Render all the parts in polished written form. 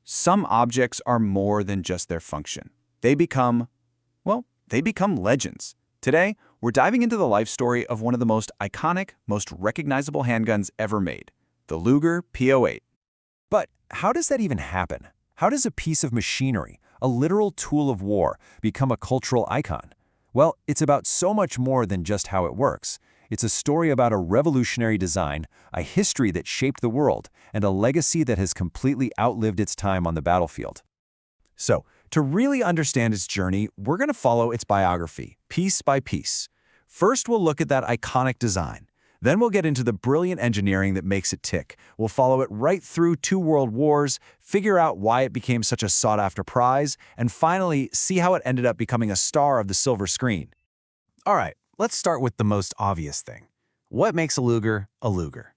Some objects are more than just their function. They become legends. Today, we're diving into the life story of one of the most iconic, most recognizable handguns ever made, the Luger P08. But how does that even happen? How does a piece of machinery, a literal tool of war, become a cultural icon? Well, it's about so much more than just how it works. It's a story about a revolutionary design, a history that shaped the world, and a legacy that has completely outlived its time on the battlefield. So, to really understand its journey, we're going to follow its biography, piece by piece. First, we'll look at that iconic design. Then we'll get into the brilliant engineering that makes it tick. We'll follow it right through 2 world wars, figure out why it became such a sought-after prize, and finally, see how it ended up becoming a star of the silver screen. All right, let's start with the most obvious thing. What makes a Luger a Luger?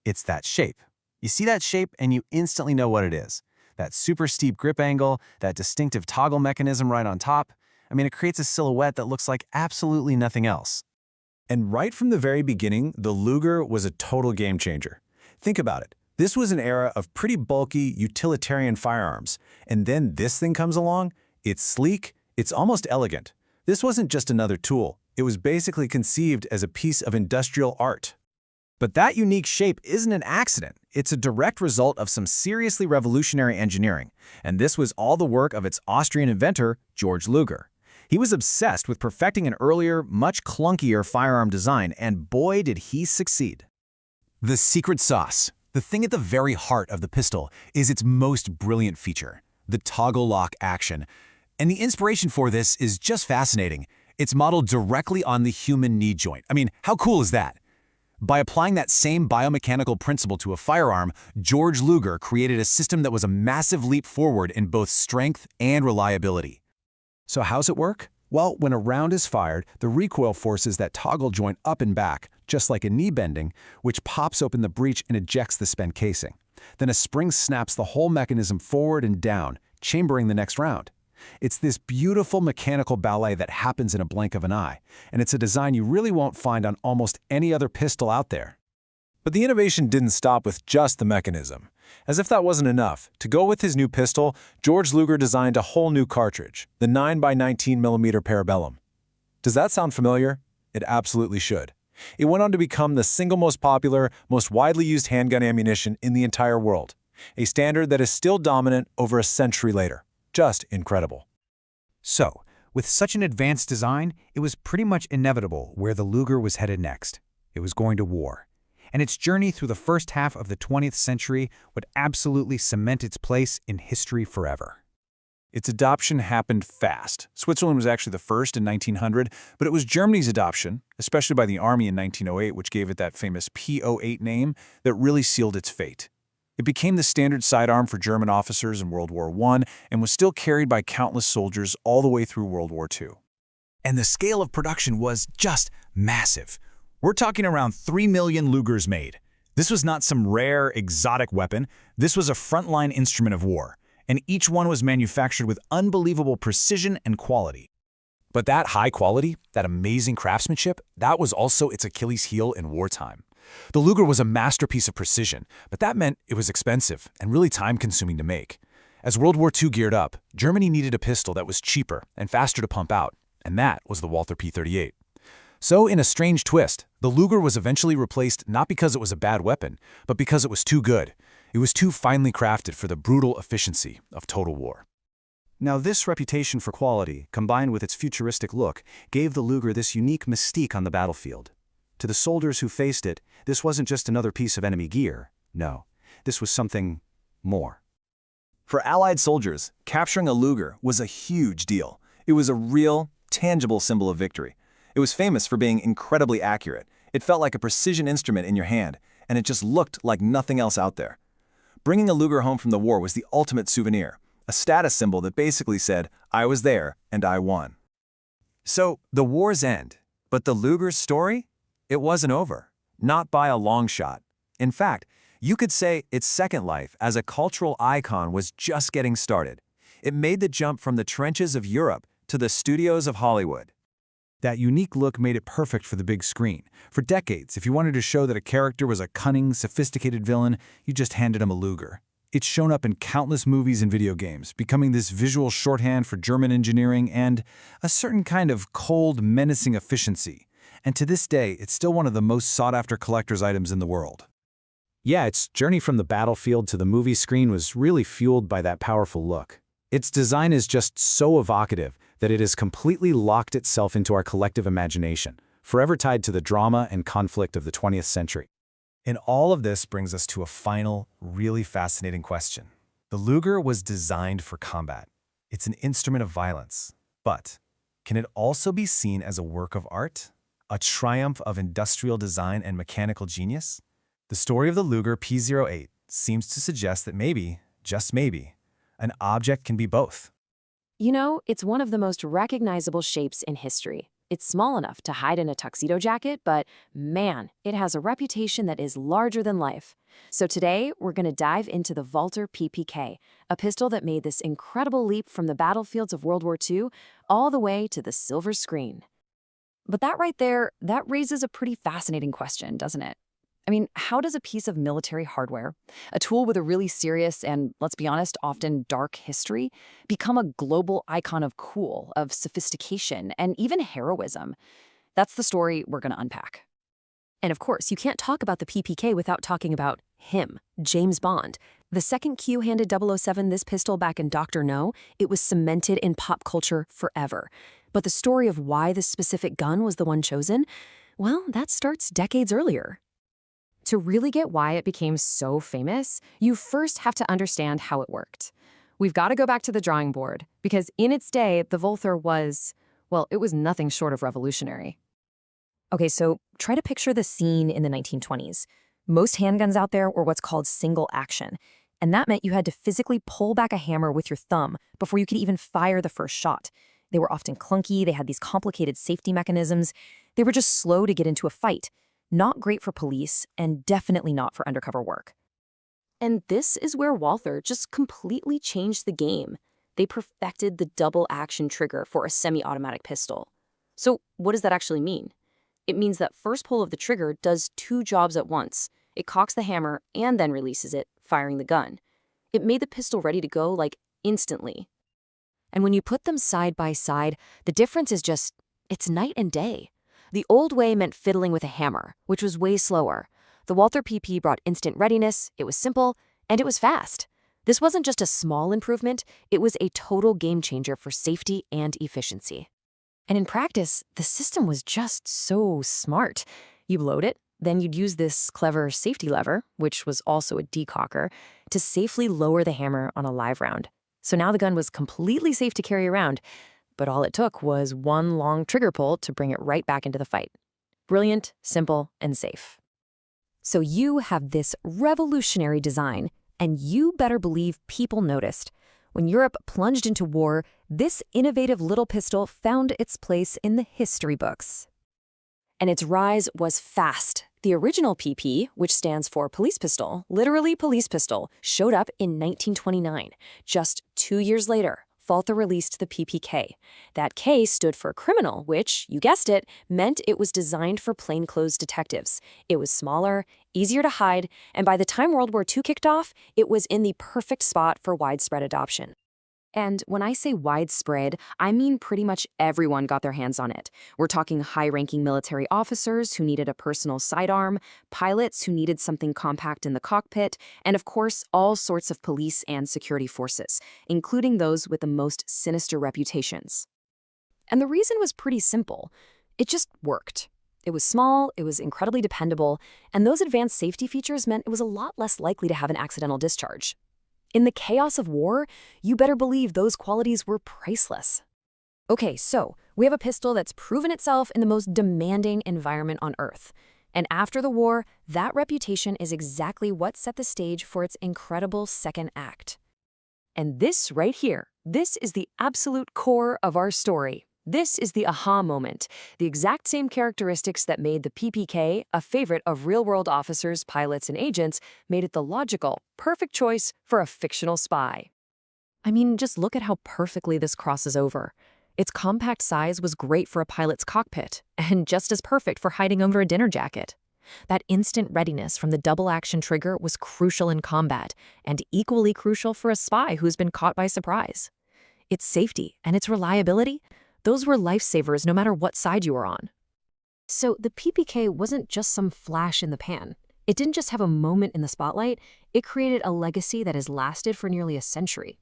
It's that shape. You see that shape and you instantly know what it is. That super steep grip angle, that distinctive toggle mechanism right on top. It creates a silhouette that looks like absolutely nothing else. And right from the very beginning, the Luger was a total game changer. Think about it. This was an era of pretty bulky, utilitarian firearms. And then this thing comes along. It's sleek. It's almost elegant. This wasn't just another tool. It was basically conceived as a piece of industrial art. But that unique shape isn't an accident. It's a direct result of some seriously revolutionary engineering. And this was all the work of its Austrian inventor, George Luger. He was obsessed with perfecting an earlier, much clunkier firearm design, and boy did he succeed. The secret sauce, the thing at the very heart of the pistol, is its most brilliant feature, the toggle lock action. And the inspiration for this is just fascinating. It's modeled directly on the human knee joint. How cool is that? By applying that same biomechanical principle to a firearm, George Luger created a system that was a massive leap forward in both strength and reliability. So how's it work? Well, when a round is fired, the recoil forces that toggle joint up and back, just like a knee bending, which pops open the breech and ejects the spent casing. Then a spring snaps the whole mechanism forward and down, chambering the next round. It's this beautiful mechanical ballet that happens in a blink of an eye, and it's a design you really won't find on almost any other pistol out there. But the innovation didn't stop with just the mechanism. As if that wasn't enough, to go with his new pistol, George Luger designed a whole new cartridge, the 9x19mm Parabellum. Does that sound familiar? It absolutely should. It went on to become the single most popular, most widely used handgun ammunition in the entire world, a standard that is still dominant over a century later. Just incredible. So, with such an advanced design, it was pretty much inevitable where the Luger was headed next. It was going to war. And its journey through the first half of the 20th century would absolutely cement its place in history forever. Its adoption happened fast. Switzerland was actually the first in 1900, but it was Germany's adoption, especially by the Army in 1908, which gave it that famous P08 name, that really sealed its fate. It became the standard sidearm for German officers in World War I and was still carried by countless soldiers all the way through World War II. And the scale of production was just massive. We're talking around 3 million Lugers made. This was not some rare, exotic weapon. This was a frontline instrument of war, and each one was manufactured with unbelievable precision and quality. But that high quality, that amazing craftsmanship, that was also its Achilles heel in wartime. The Luger was a masterpiece of precision, but that meant it was expensive and really time-consuming to make. As World War II geared up, Germany needed a pistol that was cheaper and faster to pump out, and that was the Walther P38. So, in a strange twist, the Luger was eventually replaced not because it was a bad weapon, but because it was too good. It was too finely crafted for the brutal efficiency of total war. Now, this reputation for quality, combined with its futuristic look, gave the Luger this unique mystique on the battlefield. To the soldiers who faced it, this wasn't just another piece of enemy gear. No, this was something more. For Allied soldiers, capturing a Luger was a huge deal. It was a real, tangible symbol of victory. It was famous for being incredibly accurate. It felt like a precision instrument in your hand, and it just looked like nothing else out there. Bringing a Luger home from the war was the ultimate souvenir, a status symbol that basically said, I was there and I won. So, the war's end. But the Luger's story? It wasn't over. Not by a long shot. In fact, you could say its second life as a cultural icon was just getting started. It made the jump from the trenches of Europe to the studios of Hollywood. That unique look made it perfect for the big screen. For decades, if you wanted to show that a character was a cunning, sophisticated villain, you just handed him a Luger. It's shown up in countless movies and video games, becoming this visual shorthand for German engineering and a certain kind of cold, menacing efficiency. And to this day, it's still one of the most sought-after collector's items in the world. Yeah, its journey from the battlefield to the movie screen was really fueled by that powerful look. Its design is just so evocative that it has completely locked itself into our collective imagination, forever tied to the drama and conflict of the 20th century. And all of this brings us to a final, really fascinating question. The Luger was designed for combat. It's an instrument of violence. But can it also be seen as a work of art? A triumph of industrial design and mechanical genius? The story of the Luger P08 seems to suggest that maybe, just maybe, an object can be both. You know, it's one of the most recognizable shapes in history. It's small enough to hide in a tuxedo jacket, but man, it has a reputation that is larger than life. So today, we're going to dive into the Walther PPK, a pistol that made this incredible leap from the battlefields of World War II all the way to the silver screen. But that right there, that raises a pretty fascinating question, doesn't it? I mean, how does a piece of military hardware, a tool with a really serious and, let's be honest, often dark history, become a global icon of cool, of sophistication, and even heroism? That's the story we're going to unpack. And of course, you can't talk about the PPK without talking about him, James Bond. The second Q handed 007 this pistol back in Dr. No, it was cemented in pop culture forever. But the story of why this specific gun was the one chosen, well, that starts decades earlier. To really get why it became so famous, you first have to understand how it worked. We've got to go back to the drawing board, because in its day, the Walther was, well, it was nothing short of revolutionary. Okay, so try to picture the scene in the 1920s. Most handguns out there were what's called single action, and that meant you had to physically pull back a hammer with your thumb before you could even fire the first shot. They were often clunky, they had these complicated safety mechanisms, they were just slow to get into a fight. Not great for police, and definitely not for undercover work. And this is where Walther just completely changed the game. They perfected the double-action trigger for a semi-automatic pistol. So what does that actually mean? It means that first pull of the trigger does two jobs at once. It cocks the hammer and then releases it, firing the gun. It made the pistol ready to go, like, instantly. And when you put them side by side, the difference is just, it's night and day. The old way meant fiddling with a hammer, which was way slower. The Walther PP brought instant readiness, it was simple, and it was fast. This wasn't just a small improvement, it was a total game changer for safety and efficiency. And in practice, the system was just so smart. You load it, then you'd use this clever safety lever, which was also a decocker, to safely lower the hammer on a live round. So now the gun was completely safe to carry around, but all it took was one long trigger pull to bring it right back into the fight. Brilliant, simple, and safe. So you have this revolutionary design, and you better believe people noticed. When Europe plunged into war, this innovative little pistol found its place in the history books. And its rise was fast. The original PP, which stands for police pistol, literally police pistol, showed up in 1929, just 2 years later. Walther released the PPK. That K stood for criminal, which, you guessed it, meant it was designed for plainclothes detectives. It was smaller, easier to hide, and by the time World War II kicked off, it was in the perfect spot for widespread adoption. And when I say widespread, I mean pretty much everyone got their hands on it. We're talking high-ranking military officers who needed a personal sidearm, pilots who needed something compact in the cockpit, and of course, all sorts of police and security forces, including those with the most sinister reputations. And the reason was pretty simple. It just worked. It was small, it was incredibly dependable, and those advanced safety features meant it was a lot less likely to have an accidental discharge. In the chaos of war, you better believe those qualities were priceless. Okay, so we have a pistol that's proven itself in the most demanding environment on Earth. And after the war, that reputation is exactly what set the stage for its incredible second act. And this right here, this is the absolute core of our story. This is the aha moment, the exact same characteristics that made the PPK a favorite of real-world officers, pilots, and agents, made it the logical, perfect choice for a fictional spy. I mean, just look at how perfectly this crosses over. Its compact size was great for a pilot's cockpit, and just as perfect for hiding under a dinner jacket. That instant readiness from the double-action trigger was crucial in combat, and equally crucial for a spy who's been caught by surprise. Its safety and its reliability, those were lifesavers no matter what side you were on. So the PPK wasn't just some flash in the pan. It didn't just have a moment in the spotlight, it created a legacy that has lasted for nearly a century.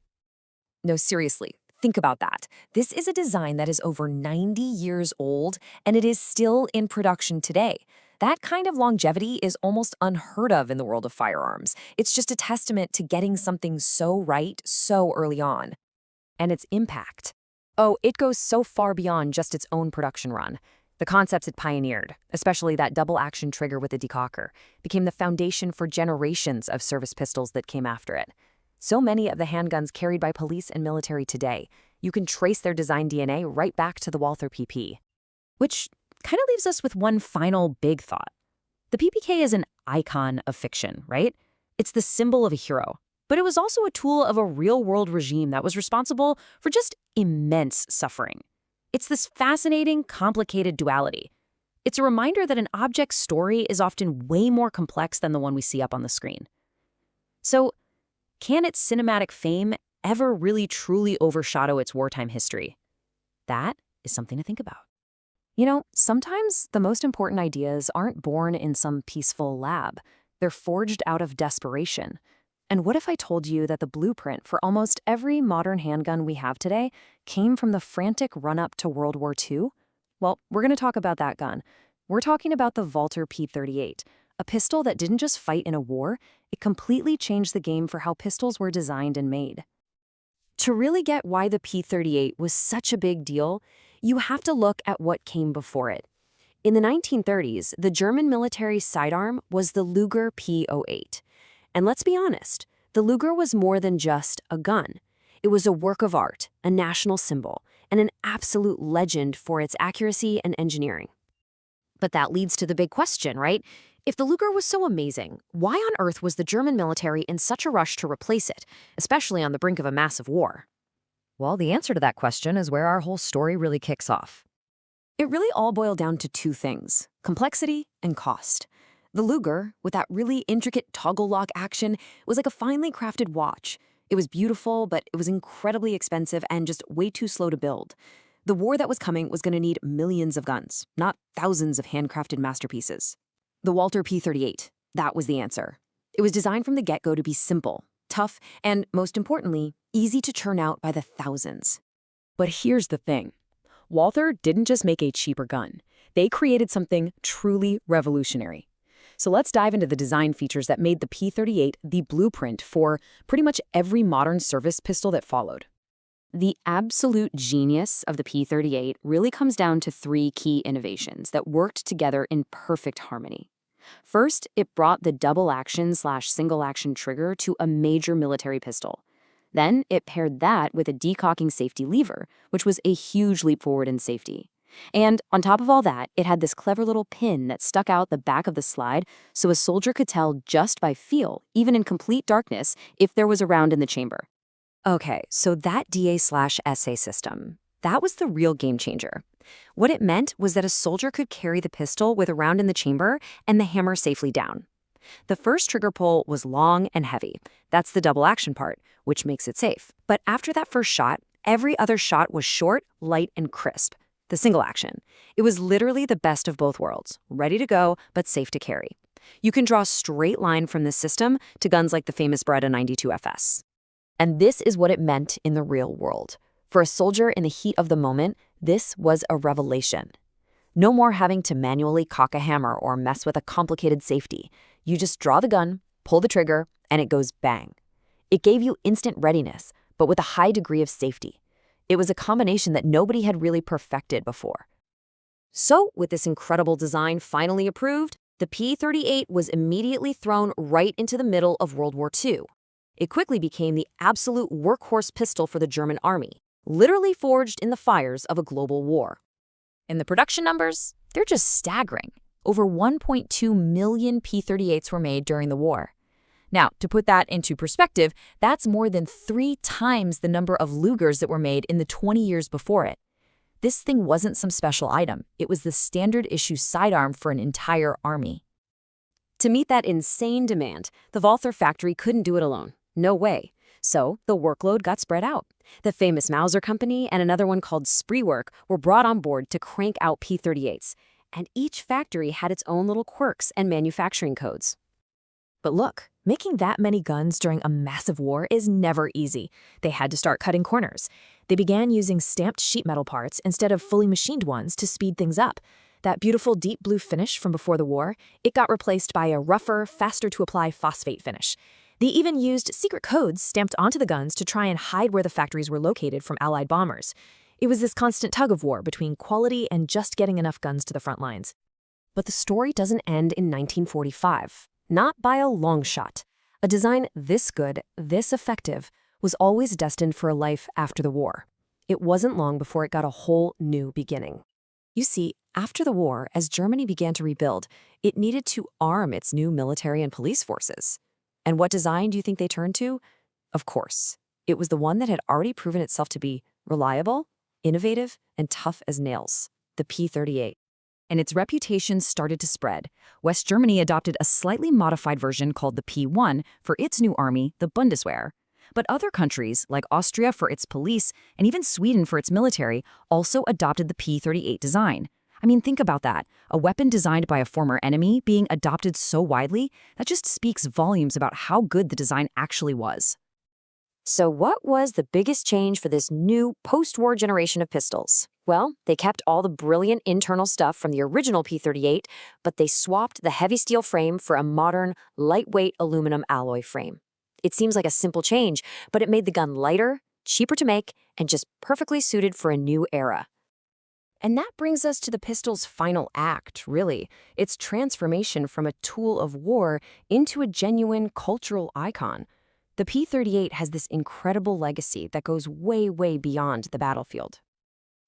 No, seriously, think about that. This is a design that is over 90 years old, and it is still in production today. That kind of longevity is almost unheard of in the world of firearms. It's just a testament to getting something so right so early on. And its impact. Oh, it goes so far beyond just its own production run. The concepts it pioneered, especially that double-action trigger with a decocker, became the foundation for generations of service pistols that came after it. So many of the handguns carried by police and military today, you can trace their design DNA right back to the Walther PP. Which kind of leaves us with one final big thought. The PPK is an icon of fiction, right? It's the symbol of a hero. But it was also a tool of a real-world regime that was responsible for just immense suffering. It's this fascinating, complicated duality. It's a reminder that an object's story is often way more complex than the one we see up on the screen. So, can its cinematic fame ever really truly overshadow its wartime history? That is something to think about. You know, sometimes the most important ideas aren't born in some peaceful lab. They're forged out of desperation. And what if I told you that the blueprint for almost every modern handgun we have today came from the frantic run-up to World War II? Well, we're going to talk about that gun. We're talking about the Walther P38, a pistol that didn't just fight in a war, it completely changed the game for how pistols were designed and made. To really get why the P38 was such a big deal, you have to look at what came before it. In the 1930s, the German military sidearm was the Luger P08. And let's be honest, the Luger was more than just a gun. It was a work of art, a national symbol, and an absolute legend for its accuracy and engineering. But that leads to the big question, right? If the Luger was so amazing, why on earth was the German military in such a rush to replace it, especially on the brink of a massive war? Well, the answer to that question is where our whole story really kicks off. It really all boiled down to two things: complexity and cost. The Luger, with that really intricate toggle lock action, was like a finely crafted watch. It was beautiful, but it was incredibly expensive and just way too slow to build. The war that was coming was going to need millions of guns, not thousands of handcrafted masterpieces. The Walther P38, that was the answer. It was designed from the get-go to be simple, tough, and, most importantly, easy to churn out by the thousands. But here's the thing. Walther didn't just make a cheaper gun. They created something truly revolutionary. So let's dive into the design features that made the P38 the blueprint for pretty much every modern service pistol that followed. The absolute genius of the P38 really comes down to three key innovations that worked together in perfect harmony. First, it brought the double-action/single-action trigger to a major military pistol. Then, it paired that with a decocking safety lever, which was a huge leap forward in safety. And on top of all that, it had this clever little pin that stuck out the back of the slide so a soldier could tell just by feel, even in complete darkness, if there was a round in the chamber. Okay, so that DA/SA system, that was the real game changer. What it meant was that a soldier could carry the pistol with a round in the chamber and the hammer safely down. The first trigger pull was long and heavy. That's the double action part, which makes it safe. But after that first shot, every other shot was short, light, and crisp. The single action. It was literally the best of both worlds, ready to go, but safe to carry. You can draw a straight line from this system to guns like the famous Beretta 92 FS. And this is what it meant in the real world. For a soldier in the heat of the moment, this was a revelation. No more having to manually cock a hammer or mess with a complicated safety. You just draw the gun, pull the trigger, and it goes bang. It gave you instant readiness, but with a high degree of safety. It was a combination that nobody had really perfected before. So, with this incredible design finally approved, the P38 was immediately thrown right into the middle of World War II. It quickly became the absolute workhorse pistol for the German army, literally forged in the fires of a global war. And the production numbers, they're just staggering. Over 1.2 million P38s were made during the war. Now, to put that into perspective, that's more than 3 times the number of Lugers that were made in the 20 years before it. This thing wasn't some special item. It was the standard issue sidearm for an entire army. To meet that insane demand, the Walther factory couldn't do it alone. No way. So the workload got spread out. The famous Mauser company and another one called Spreework were brought on board to crank out P38s, and each factory had its own little quirks and manufacturing codes. But look, making that many guns during a massive war is never easy. They had to start cutting corners. They began using stamped sheet metal parts instead of fully machined ones to speed things up. That beautiful deep blue finish from before the war, it got replaced by a rougher, faster-to-apply phosphate finish. They even used secret codes stamped onto the guns to try and hide where the factories were located from Allied bombers. It was this constant tug-of-war between quality and just getting enough guns to the front lines. But the story doesn't end in 1945. Not by a long shot. A design this good, this effective, was always destined for a life after the war. It wasn't long before it got a whole new beginning. You see, after the war, as Germany began to rebuild, it needed to arm its new military and police forces. And what design do you think they turned to? Of course, it was the one that had already proven itself to be reliable, innovative, and tough as nails, the P38. And its reputation started to spread. West Germany adopted a slightly modified version called the P1 for its new army, the Bundeswehr. But other countries, like Austria for its police and even Sweden for its military, also adopted the P38 design. I mean, think about that. A weapon designed by a former enemy being adopted so widely, that just speaks volumes about how good the design actually was. So what was the biggest change for this new post-war generation of pistols? Well, they kept all the brilliant internal stuff from the original P38, but they swapped the heavy steel frame for a modern, lightweight aluminum alloy frame. It seems like a simple change, but it made the gun lighter, cheaper to make, and just perfectly suited for a new era. And that brings us to the pistol's final act, really. Its transformation from a tool of war into a genuine cultural icon. The P38 has this incredible legacy that goes way, way beyond the battlefield.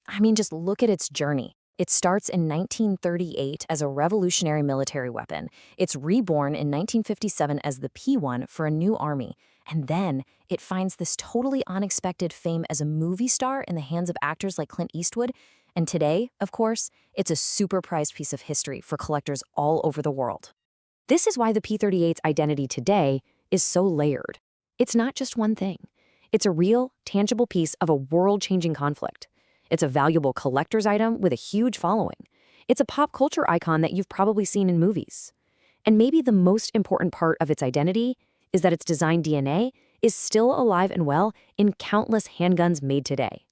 I mean, just look at its journey. It starts in 1938 as a revolutionary military weapon. It's reborn in 1957 as the P1 for a new army. And then it finds this totally unexpected fame as a movie star in the hands of actors like Clint Eastwood. And today, of course, it's a super prized piece of history for collectors all over the world. This is why the P38's identity today is so layered. It's not just one thing. It's a real, tangible piece of a world-changing conflict. It's a valuable collector's item with a huge following. It's a pop culture icon that you've probably seen in movies. And maybe the most important part of its identity is that its design DNA is still alive and well in countless handguns made today.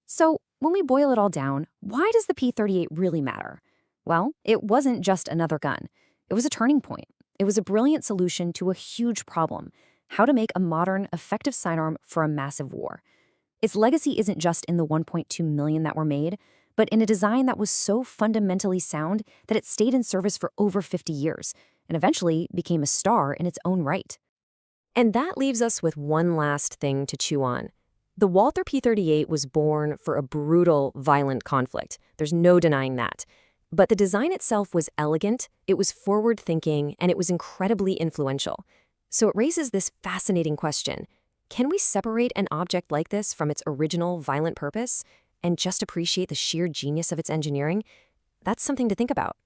So, when we boil it all down, why does the P38 really matter? Well, it wasn't just another gun. It was a turning point. It was a brilliant solution to a huge problem: how to make a modern, effective sidearm for a massive war. Its legacy isn't just in the 1.2 million that were made, but in a design that was so fundamentally sound that it stayed in service for over 50 years and eventually became a star in its own right. And that leaves us with one last thing to chew on. The Walther P38 was born for a brutal, violent conflict. There's no denying that. But the design itself was elegant, it was forward-thinking, and it was incredibly influential. So it raises this fascinating question. Can we separate an object like this from its original violent purpose and just appreciate the sheer genius of its engineering? That's something to think about.